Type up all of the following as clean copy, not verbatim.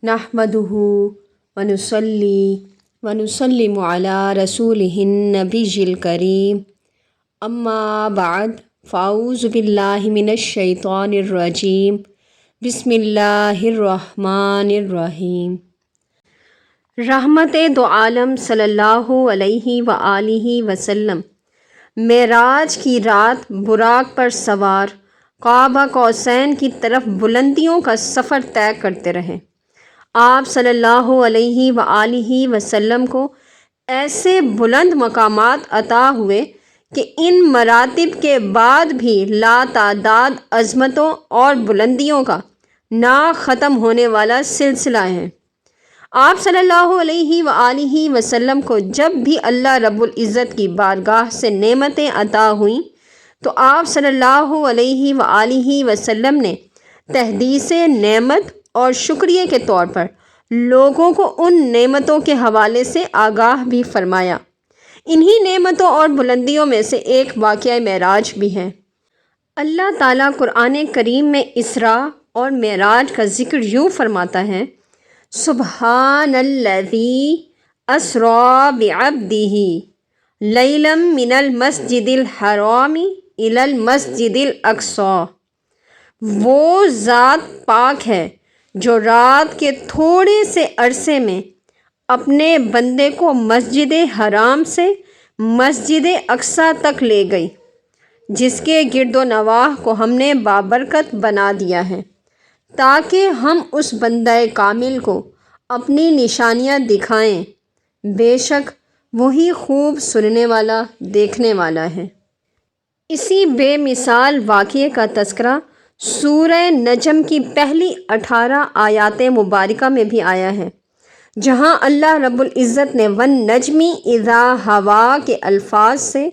نحمدہ ونصلی ونسلم علی رسولہ النبی الکریم اما بعد فاعوذ باللہ من الشیطان الرجیم بسم اللہ الرحمن الرحیم۔ رحمت دو عالم صلی اللہ علیہ وآلہ وسلم معراج کی رات براق پر سوار قاب قوسین کی طرف بلندیوں کا سفر طے کرتے رہے۔ آپ صلی اللہ علیہ وآلہ وسلم کو ایسے بلند مقامات عطا ہوئے کہ ان مراتب کے بعد بھی لاتعداد عظمتوں اور بلندیوں کا نا ختم ہونے والا سلسلہ ہے۔ آپ صلی اللہ علیہ وآلہ وسلم کو جب بھی اللہ رب العزت کی بارگاہ سے نعمتیں عطا ہوئیں تو آپ صلی اللہ علیہ وآلہ وسلم نے تحدیث نعمت اور شکریہ کے طور پر لوگوں کو ان نعمتوں کے حوالے سے آگاہ بھی فرمایا۔ انہی نعمتوں اور بلندیوں میں سے ایک واقعہ معراج بھی ہے۔ اللہ تعالیٰ قرآن کریم میں اسراء اور معراج کا ذکر یوں فرماتا ہے: سبحان الذی اسریٰ بعبدہ لیلا من المسجد الحرام الی المسجد الاقصی۔ وہ ذات پاک ہے جو رات کے تھوڑے سے عرصے میں اپنے بندے کو مسجد حرام سے مسجد اقصی تک لے گئی، جس کے گرد و نواح کو ہم نے بابرکت بنا دیا ہے تاکہ ہم اس بندہ کامل کو اپنی نشانیاں دکھائیں۔ بے شک وہی خوب سننے والا دیکھنے والا ہے۔ اسی بے مثال واقعے کا تذکرہ سورہ نجم کی پہلی 18 آیات مبارکہ میں بھی آیا ہے، جہاں اللہ رب العزت نے والنجم اذا ہوا کے الفاظ سے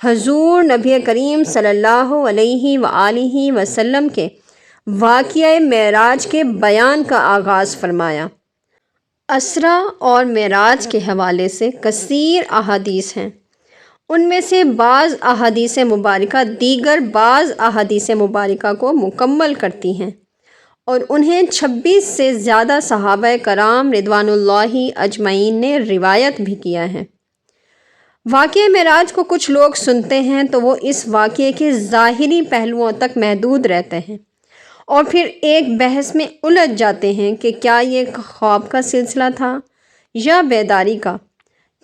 حضور نبی کریم صلی اللہ علیہ وآلہ وسلم کے واقعہ معراج کے بیان کا آغاز فرمایا۔ اسراء اور معراج کے حوالے سے کثیر احادیث ہیں۔ ان میں سے بعض احادیث مبارکہ دیگر بعض احادیث مبارکہ کو مکمل کرتی ہیں اور انہیں 26 سے زیادہ صحابہ کرام رضوان اللہ اجمعین نے روایت بھی کیا ہے۔ واقعہ معراج کو کچھ لوگ سنتے ہیں تو وہ اس واقعے کے ظاہری پہلوؤں تک محدود رہتے ہیں اور پھر ایک بحث میں الجھ جاتے ہیں کہ کیا یہ خواب کا سلسلہ تھا یا بیداری کا،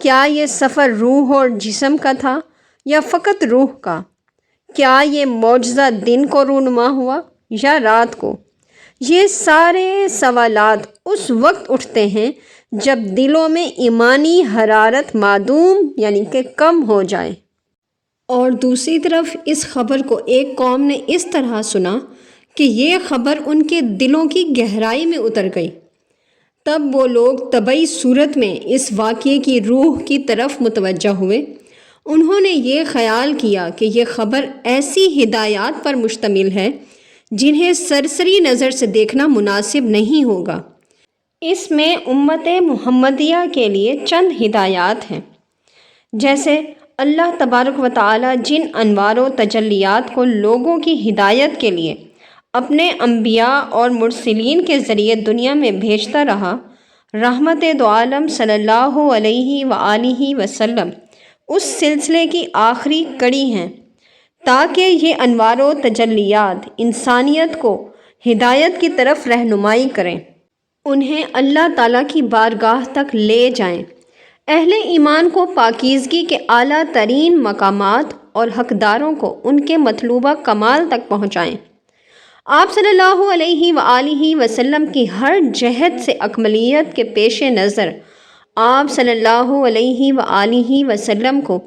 کیا یہ سفر روح اور جسم کا تھا یا فقط روح کا، کیا یہ معجزہ دن کو رونما ہوا یا رات کو۔ یہ سارے سوالات اس وقت اٹھتے ہیں جب دلوں میں ایمانی حرارت معدوم یعنی کہ کم ہو جائے، اور دوسری طرف اس خبر کو ایک قوم نے اس طرح سنا کہ یہ خبر ان کے دلوں کی گہرائی میں اتر گئی۔ تب وہ لوگ طبعی صورت میں اس واقعے کی روح کی طرف متوجہ ہوئے۔ انہوں نے یہ خیال کیا کہ یہ خبر ایسی ہدایات پر مشتمل ہے جنہیں سرسری نظر سے دیکھنا مناسب نہیں ہوگا۔ اس میں امت محمدیہ کے لیے چند ہدایات ہیں، جیسے اللہ تبارک و تعالی جن انوار و تجلیات کو لوگوں کی ہدایت کے لیے اپنے انبیاء اور مرسلین کے ذریعے دنیا میں بھیجتا رہا، رحمت دو عالم صلی اللہ علیہ وآلہ وسلم اس سلسلے کی آخری کڑی ہیں، تاکہ یہ انوار و تجلیات انسانیت کو ہدایت کی طرف رہنمائی کریں، انہیں اللہ تعالیٰ کی بارگاہ تک لے جائیں، اہل ایمان کو پاکیزگی کے اعلیٰ ترین مقامات اور حقداروں کو ان کے مطلوبہ کمال تک پہنچائیں۔ آپ صلی اللہ علیہ وآلہ وسلم کی ہر جہت سے اکملیت کے پیش نظر آپ صلی اللہ علیہ وآلہ وسلم کو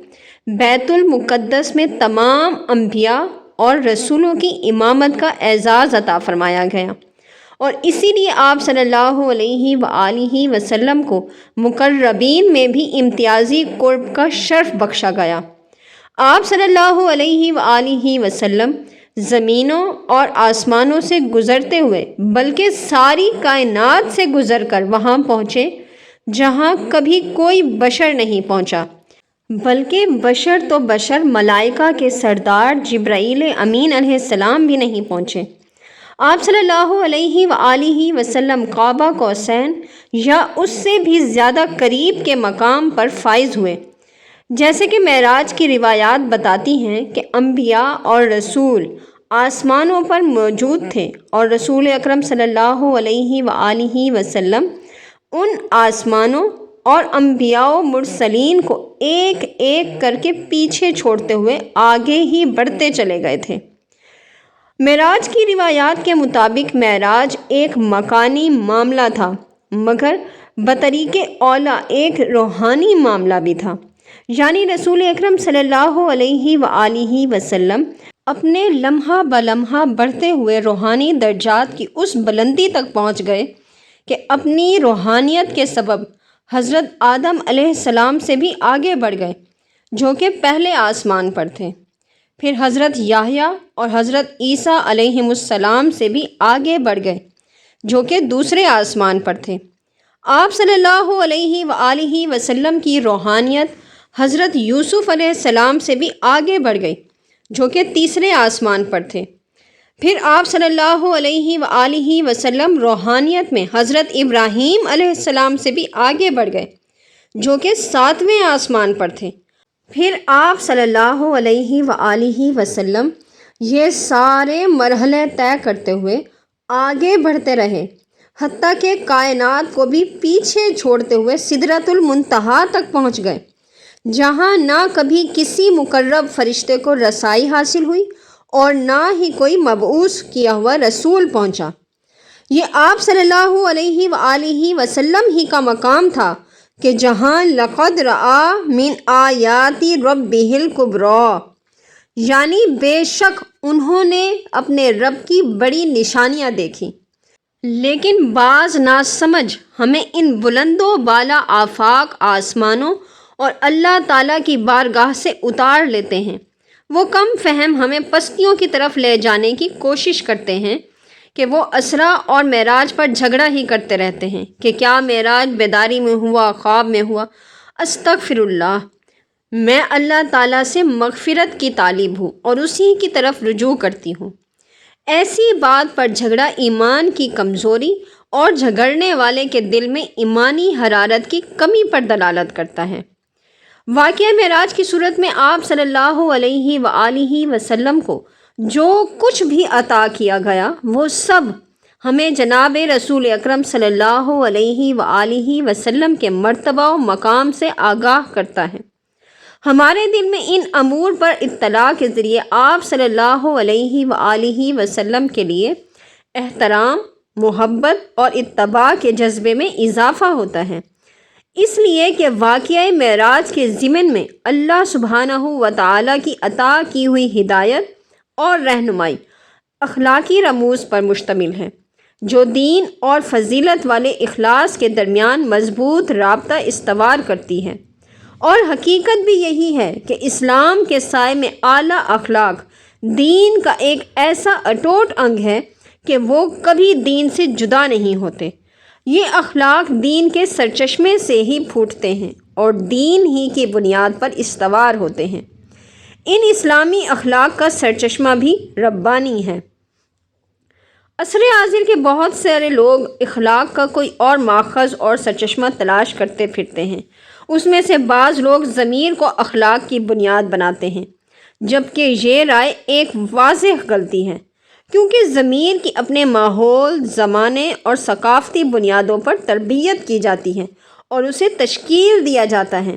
بیت المقدس میں تمام انبیاء اور رسولوں کی امامت کا اعزاز عطا فرمایا گیا، اور اسی لیے آپ صلی اللہ علیہ وآلہ وسلم کو مقربین میں بھی امتیازی قرب کا شرف بخشا گیا۔ آپ صلی اللہ علیہ وآلہ وسلم زمینوں اور آسمانوں سے گزرتے ہوئے بلکہ ساری کائنات سے گزر کر وہاں پہنچے جہاں کبھی کوئی بشر نہیں پہنچا، بلکہ بشر تو بشر ملائکہ کے سردار جبرائیل امین علیہ السلام بھی نہیں پہنچے۔ آپ صلی اللہ علیہ وآلہ وسلم قاب قوسین یا اس سے بھی زیادہ قریب کے مقام پر فائز ہوئے۔ جیسے کہ معراج کی روایات بتاتی ہیں کہ انبیاء اور رسول آسمانوں پر موجود تھے، اور رسول اکرم صلی اللہ علیہ وآلہ وسلم ان آسمانوں اور انبیاء و مرسلین کو ایک ایک کر کے پیچھے چھوڑتے ہوئے آگے ہی بڑھتے چلے گئے تھے۔ معراج کی روایات کے مطابق معراج ایک مکانی معاملہ تھا، مگر بطریق اولیٰ ایک روحانی معاملہ بھی تھا، یعنی رسول اکرم صلی اللہ علیہ وآلہ وسلم اپنے لمحہ بلمحہ بڑھتے ہوئے روحانی درجات کی اس بلندی تک پہنچ گئے کہ اپنی روحانیت کے سبب حضرت آدم علیہ السلام سے بھی آگے بڑھ گئے، جو کہ پہلے آسمان پر تھے۔ پھر حضرت یحییٰ اور حضرت عیسیٰ علیہ السلام سے بھی آگے بڑھ گئے، جو کہ دوسرے آسمان پر تھے۔ آپ صلی اللہ علیہ وآلہ وسلم کی روحانیت حضرت یوسف علیہ السلام سے بھی آگے بڑھ گئی، جو کہ تیسرے آسمان پر تھے۔ پھر آپ صلی اللہ علیہ وآلہ وسلم روحانیت میں حضرت ابراہیم علیہ السلام سے بھی آگے بڑھ گئے، جو کہ ساتویں آسمان پر تھے۔ پھر آپ صلی اللہ علیہ وآلہ وسلم یہ سارے مرحلے طے کرتے ہوئے آگے بڑھتے رہے، حتیٰ کہ کائنات کو بھی پیچھے چھوڑتے ہوئے سدرۃ المنتہا تک پہنچ گئے، جہاں نہ کبھی کسی مقرب فرشتے کو رسائی حاصل ہوئی اور نہ ہی کوئی مبعوث کیا ہوا رسول پہنچا۔ یہ آپ صلی اللہ علیہ وآلہ وسلم ہی کا مقام تھا کہ جہاں لقد رأى من آیات ربہ الکبریٰ، یعنی بے شک انہوں نے اپنے رب کی بڑی نشانیاں دیکھی، لیکن بعض ناسمجھ ہمیں ان بلند و بالا آفاق آسمانوں اور اللہ تعالیٰ کی بارگاہ سے اتار لیتے ہیں۔ وہ کم فہم ہمیں پستیوں کی طرف لے جانے کی کوشش کرتے ہیں کہ وہ اسرا اور معراج پر جھگڑا ہی کرتے رہتے ہیں کہ کیا معراج بیداری میں ہوا، خواب میں ہوا۔ استغفر اللہ، میں اللہ تعالیٰ سے مغفرت کی طالب ہوں اور اسی کی طرف رجوع کرتی ہوں۔ ایسی بات پر جھگڑا ایمان کی کمزوری اور جھگڑنے والے کے دل میں ایمانی حرارت کی کمی پر دلالت کرتا ہے۔ واقعہ معراج کی صورت میں آپ صلی اللہ علیہ وآلہ وسلم کو جو کچھ بھی عطا کیا گیا وہ سب ہمیں جناب رسول اکرم صلی اللہ علیہ وآلہ وسلم کے مرتبہ و مقام سے آگاہ کرتا ہے۔ ہمارے دل میں ان امور پر اطلاع کے ذریعے آپ صلی اللہ علیہ وآلہ وسلم کے لیے احترام، محبت اور اتباع کے جذبے میں اضافہ ہوتا ہے، اس لیے کہ واقعہ معراج کے ضمن میں اللہ سبحانہ و تعالیٰ کی عطا کی ہوئی ہدایت اور رہنمائی اخلاقی رموز پر مشتمل ہے، جو دین اور فضیلت والے اخلاص کے درمیان مضبوط رابطہ استوار کرتی ہے۔ اور حقیقت بھی یہی ہے کہ اسلام کے سائے میں اعلیٰ اخلاق دین کا ایک ایسا اٹوٹ انگ ہے کہ وہ کبھی دین سے جدا نہیں ہوتے۔ یہ اخلاق دین کے سرچشمے سے ہی پھوٹتے ہیں اور دین ہی کی بنیاد پر استوار ہوتے ہیں۔ ان اسلامی اخلاق کا سرچشمہ بھی ربانی ہے۔ عصر حاضر کے بہت سارے لوگ اخلاق کا کوئی اور ماخذ اور سرچشمہ تلاش کرتے پھرتے ہیں۔ اس میں سے بعض لوگ ضمیر کو اخلاق کی بنیاد بناتے ہیں، جبکہ یہ رائے ایک واضح غلطی ہے، کیونکہ ضمیر کی اپنے ماحول، زمانے اور ثقافتی بنیادوں پر تربیت کی جاتی ہے اور اسے تشکیل دیا جاتا ہے،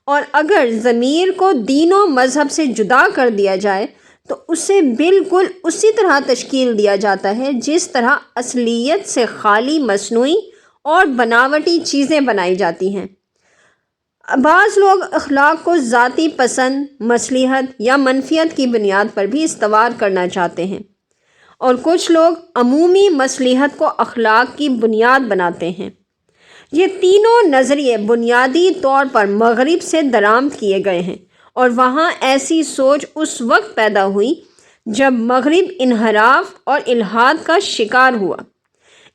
اور اگر ضمیر کو دین و مذہب سے جدا کر دیا جائے تو اسے بالکل اسی طرح تشکیل دیا جاتا ہے جس طرح اصلیت سے خالی مصنوعی اور بناوٹی چیزیں بنائی جاتی ہیں۔ بعض لوگ اخلاق کو ذاتی پسند، مصلحت یا منفیت کی بنیاد پر بھی استوار کرنا چاہتے ہیں، اور کچھ لوگ عمومی مصلحت کو اخلاق کی بنیاد بناتے ہیں۔ یہ تینوں نظریے بنیادی طور پر مغرب سے درآمد کیے گئے ہیں، اور وہاں ایسی سوچ اس وقت پیدا ہوئی جب مغرب انحراف اور الحاد کا شکار ہوا۔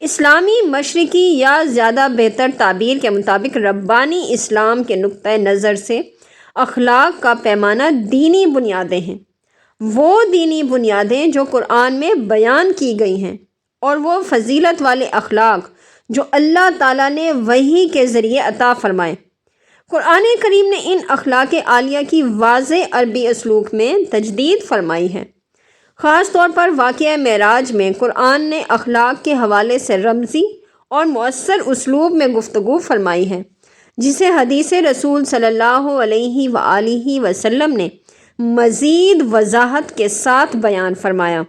اسلامی مشرقی یا زیادہ بہتر تعبیر کے مطابق ربانی اسلام کے نقطۂ نظر سے اخلاق کا پیمانہ دینی بنیادیں ہیں، وہ دینی بنیادیں جو قرآن میں بیان کی گئی ہیں، اور وہ فضیلت والے اخلاق جو اللہ تعالیٰ نے وحی کے ذریعے عطا فرمائے۔ قرآن کریم نے ان اخلاق عالیہ کی واضح عربی اسلوب میں تجدید فرمائی ہے۔ خاص طور پر واقعہ معراج میں قرآن نے اخلاق کے حوالے سے رمزی اور مؤثر اسلوب میں گفتگو فرمائی ہے، جسے حدیث رسول صلی اللہ علیہ وآلہ وسلم نے مزید وضاحت کے ساتھ بیان فرمایا۔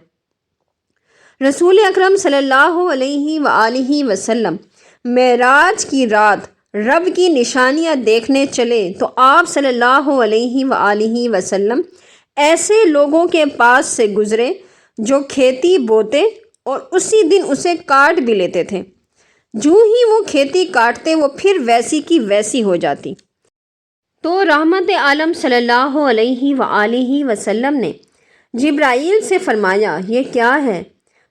رسول اکرم صلی اللہ علیہ وآلہ وسلم معراج کی رات رب کی نشانیاں دیکھنے چلے تو آپ صلی اللہ علیہ وآلہ وسلم ایسے لوگوں کے پاس سے گزرے جو کھیتی بوتے اور اسی دن اسے کاٹ بھی لیتے تھے۔ جو ہی وہ کھیتی کاٹتے وہ پھر ویسی کی ویسی ہو جاتی۔ تو رحمت عالم صلی اللہ علیہ وآلہ وسلم نے جبرائیل سے فرمایا، یہ کیا ہے؟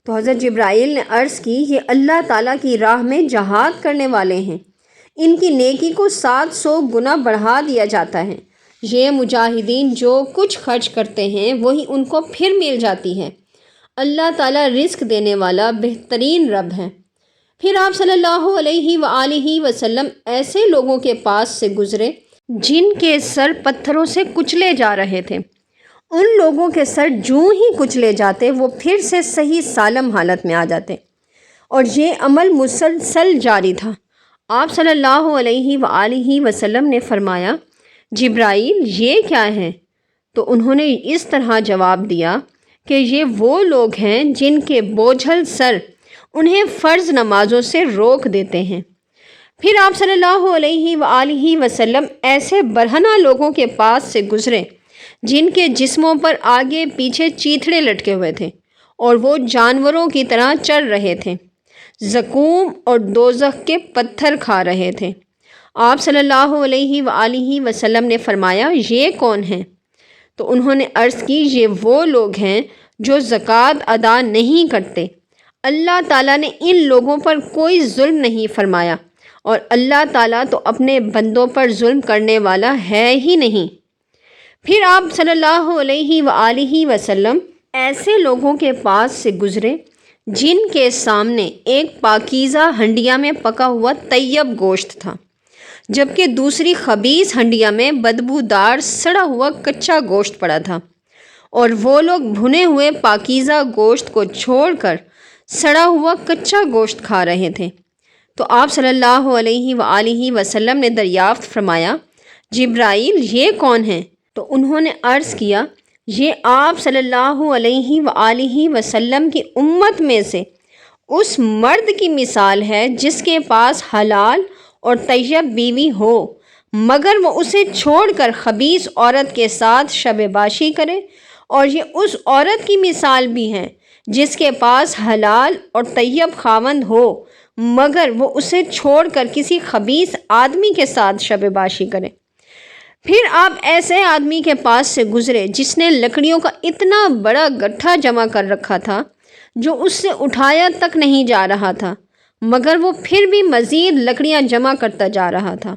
تو حضرت جبرائیل نے عرض کی، یہ اللہ تعالیٰ کی راہ میں جہاد کرنے والے ہیں، ان کی نیکی کو 700 گنا بڑھا دیا جاتا ہے۔ یہ مجاہدین جو کچھ خرچ کرتے ہیں وہی ان کو پھر مل جاتی ہے۔ اللہ تعالیٰ رزق دینے والا بہترین رب ہے۔ پھر آپ صلی اللہ علیہ وآلہ وسلم ایسے لوگوں کے پاس سے گزرے جن کے سر پتھروں سے کچلے جا رہے تھے۔ ان لوگوں کے سر جوں ہی کچلے جاتے وہ پھر سے صحیح سالم حالت میں آ جاتے، اور یہ عمل مسلسل جاری تھا۔ آپ صلی اللہ علیہ وآلہ وسلم نے فرمایا، جبرائیل یہ کیا ہے؟ تو انہوں نے اس طرح جواب دیا کہ یہ وہ لوگ ہیں جن کے بوجھل سر انہیں فرض نمازوں سے روک دیتے ہیں۔ پھر آپ صلی اللہ علیہ وآلہ وسلم ایسے برہنہ لوگوں کے پاس سے گزرے جن کے جسموں پر آگے پیچھے چیتھڑے لٹکے ہوئے تھے اور وہ جانوروں کی طرح چر رہے تھے، زقوم اور دوزخ کے پتھر کھا رہے تھے۔ آپ صلی اللہ علیہ وآلہ وسلم نے فرمایا، یہ کون ہیں؟ تو انہوں نے عرض کی، یہ وہ لوگ ہیں جو زکوٰۃ ادا نہیں کرتے۔ اللہ تعالیٰ نے ان لوگوں پر کوئی ظلم نہیں فرمایا، اور اللہ تعالیٰ تو اپنے بندوں پر ظلم کرنے والا ہے ہی نہیں۔ پھر آپ صلی اللہ علیہ وآلہ وسلم ایسے لوگوں کے پاس سے گزرے جن کے سامنے ایک پاکیزہ ہنڈیا میں پکا ہوا طیب گوشت تھا، جبکہ دوسری خبیث ہنڈیا میں بدبودار سڑا ہوا کچا گوشت پڑا تھا، اور وہ لوگ بھنے ہوئے پاکیزہ گوشت کو چھوڑ کر سڑا ہوا کچا گوشت کھا رہے تھے۔ تو آپ صلی اللہ علیہ وآلہ وسلم نے دریافت فرمایا، جبرائیل یہ کون ہیں؟ تو انہوں نے عرض کیا، یہ آپ صلی اللہ علیہ وآلہ وسلم کی امت میں سے اس مرد کی مثال ہے جس کے پاس حلال اور طیب بیوی ہو، مگر وہ اسے چھوڑ کر خبیث عورت کے ساتھ شب باشی کرے، اور یہ اس عورت کی مثال بھی ہے جس کے پاس حلال اور طیب خاوند ہو، مگر وہ اسے چھوڑ کر کسی خبیث آدمی کے ساتھ شب باشی کرے۔ پھر آپ ایسے آدمی کے پاس سے گزرے جس نے لکڑیوں کا اتنا بڑا گٹھا جمع کر رکھا تھا جو اس سے اٹھایا تک نہیں جا رہا تھا، مگر وہ پھر بھی مزید لکڑیاں جمع کرتا جا رہا تھا۔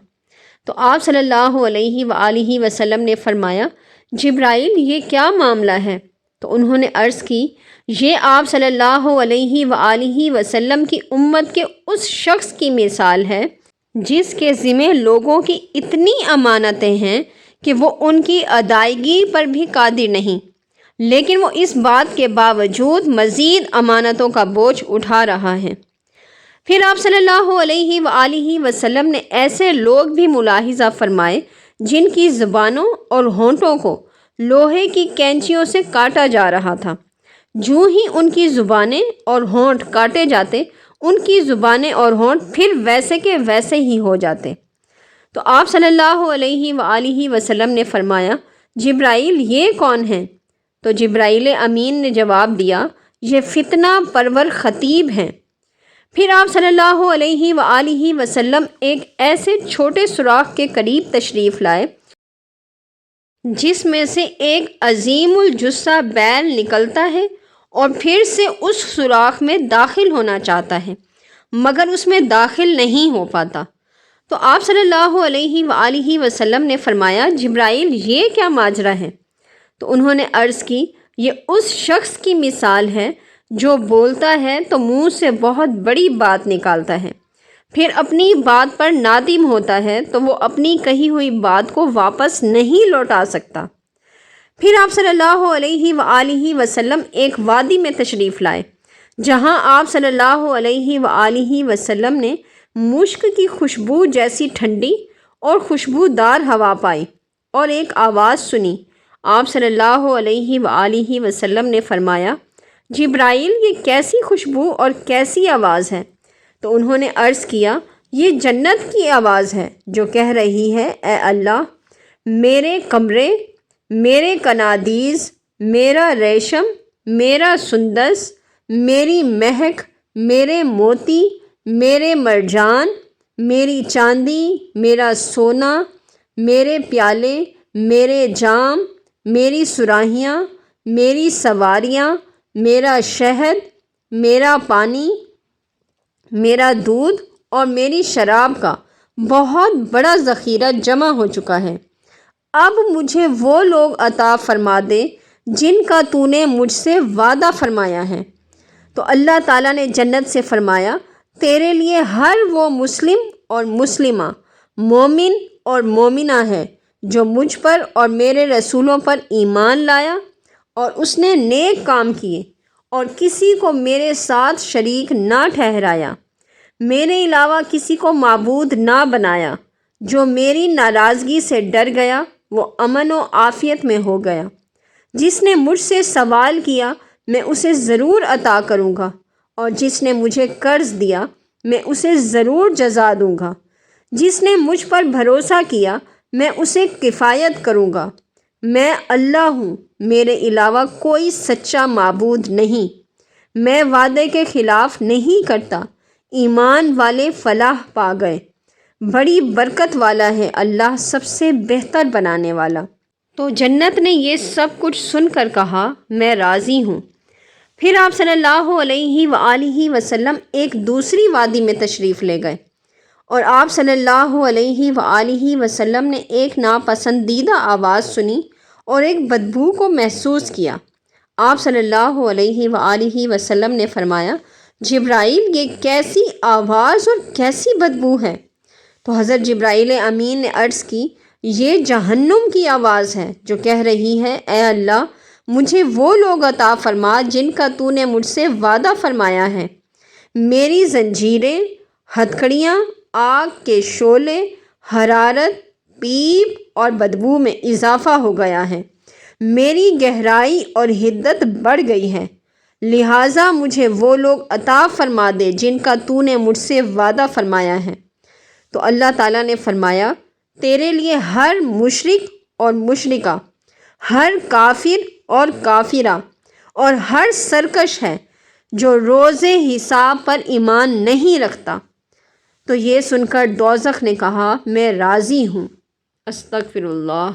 تو آپ صلی اللہ علیہ وآلہ وسلم نے فرمایا، جبرائیل یہ کیا معاملہ ہے؟ تو انہوں نے عرض کی، یہ آپ صلی اللہ علیہ وآلہ وسلم کی امت کے اس شخص کی مثال ہے جس کے ذمہ لوگوں کی اتنی امانتیں ہیں کہ وہ ان کی ادائیگی پر بھی قادر نہیں، لیکن وہ اس بات کے باوجود مزید امانتوں کا بوجھ اٹھا رہا ہے۔ پھر آپ صلی اللہ علیہ وآلہ وسلم نے ایسے لوگ بھی ملاحظہ فرمائے جن کی زبانوں اور ہونٹوں کو لوہے کی کینچیوں سے کاٹا جا رہا تھا۔ جو ہی ان کی زبانیں اور ہونٹ کاٹے جاتے، ان کی زبانیں اور ہونٹ پھر ویسے کے ویسے ہی ہو جاتے۔ تو آپ صلی اللہ علیہ وآلہ وسلم نے فرمایا، جبرائیل یہ کون ہیں؟ تو جبرائیل امین نے جواب دیا، یہ فتنہ پرور خطیب ہیں۔ پھر آپ صلی اللہ علیہ وآلہ وسلم ایک ایسے چھوٹے سوراخ کے قریب تشریف لائے جس میں سے ایک عظیم الجثہ بیل نکلتا ہے اور پھر سے اس سوراخ میں داخل ہونا چاہتا ہے، مگر اس میں داخل نہیں ہو پاتا۔ تو آپ صلی اللہ علیہ وآلہ وسلم نے فرمایا، جبرائیل یہ کیا ماجرا ہے؟ تو انہوں نے عرض کی، یہ اس شخص کی مثال ہے جو بولتا ہے تو منہ سے بہت بڑی بات نکالتا ہے، پھر اپنی بات پر نادم ہوتا ہے تو وہ اپنی کہی ہوئی بات کو واپس نہیں لوٹا سکتا۔ پھر آپ صلی اللہ علیہ وآلہ وسلم ایک وادی میں تشریف لائے، جہاں آپ صلی اللہ علیہ وآلہ وسلم نے مشک کی خوشبو جیسی ٹھنڈی اور خوشبودار ہوا پائی اور ایک آواز سنی۔ آپ صلی اللہ علیہ وآلہ وسلم نے فرمایا، جبرائیل، یہ کیسی خوشبو اور کیسی آواز ہے؟ تو انہوں نے عرض کیا، یہ جنت کی آواز ہے جو کہہ رہی ہے، اے اللہ، میرے کمرے، میرے کنادیز، میرا ریشم، میرا سندس، میری مہک، میرے موتی، میرے مرجان، میری چاندی، میرا سونا، میرے پیالے، میرے جام، میری صراحیاں، میری سواریاں، میرا شہد، میرا پانی، میرا دودھ اور میری شراب کا بہت بڑا ذخیرہ جمع ہو چکا ہے۔ اب مجھے وہ لوگ عطا فرما دے جن کا تو نے مجھ سے وعدہ فرمایا ہے۔ تو اللہ تعالیٰ نے جنت سے فرمایا، تیرے لیے ہر وہ مسلم اور مسلمہ، مومن اور مومنہ ہے جو مجھ پر اور میرے رسولوں پر ایمان لایا اور اس نے نیک کام کیے اور کسی کو میرے ساتھ شریک نہ ٹھہرایا، میرے علاوہ کسی کو معبود نہ بنایا، جو میری ناراضگی سے ڈر گیا وہ امن و عافیت میں ہو گیا۔ جس نے مجھ سے سوال کیا میں اسے ضرور عطا کروں گا، اور جس نے مجھے قرض دیا میں اسے ضرور جزا دوں گا۔ جس نے مجھ پر بھروسہ کیا میں اسے کفایت کروں گا۔ میں اللہ ہوں، میرے علاوہ کوئی سچا معبود نہیں، میں وعدے کے خلاف نہیں کرتا۔ ایمان والے فلاح پا گئے، بڑی برکت والا ہے اللہ، سب سے بہتر بنانے والا۔ تو جنت نے یہ سب کچھ سن کر کہا، میں راضی ہوں۔ پھر آپ صلی اللہ علیہ وآلہ وسلم ایک دوسری وادی میں تشریف لے گئے، اور آپ صلی اللہ علیہ وآلہ وسلم نے ایک ناپسندیدہ آواز سنی اور ایک بدبو کو محسوس کیا۔ آپ صلی اللہ علیہ وآلہ وسلم نے فرمایا، جبرائیل، یہ کیسی آواز اور کیسی بدبو ہے؟ تو حضرت جبرائیل امین نے عرض کی، یہ جہنم کی آواز ہے جو کہہ رہی ہے، اے اللہ، مجھے وہ لوگ عطا فرما جن کا تو نے مجھ سے وعدہ فرمایا ہے۔ میری زنجیریں، ہتھکڑیاں، آگ کے شعلے، حرارت، پیپ اور بدبو میں اضافہ ہو گیا ہے، میری گہرائی اور حدت بڑھ گئی ہے، لہٰذا مجھے وہ لوگ عطا فرما دے جن کا تو نے مجھ سے وعدہ فرمایا ہے۔ تو اللہ تعالیٰ نے فرمایا، تیرے لیے ہر مشرک اور مشرکہ، ہر کافر اور کافرہ اور ہر سرکش ہے جو روز حساب پر ایمان نہیں رکھتا۔ تو یہ سن کر دوزخ نے کہا، میں راضی ہوں۔ استغفر اللہ۔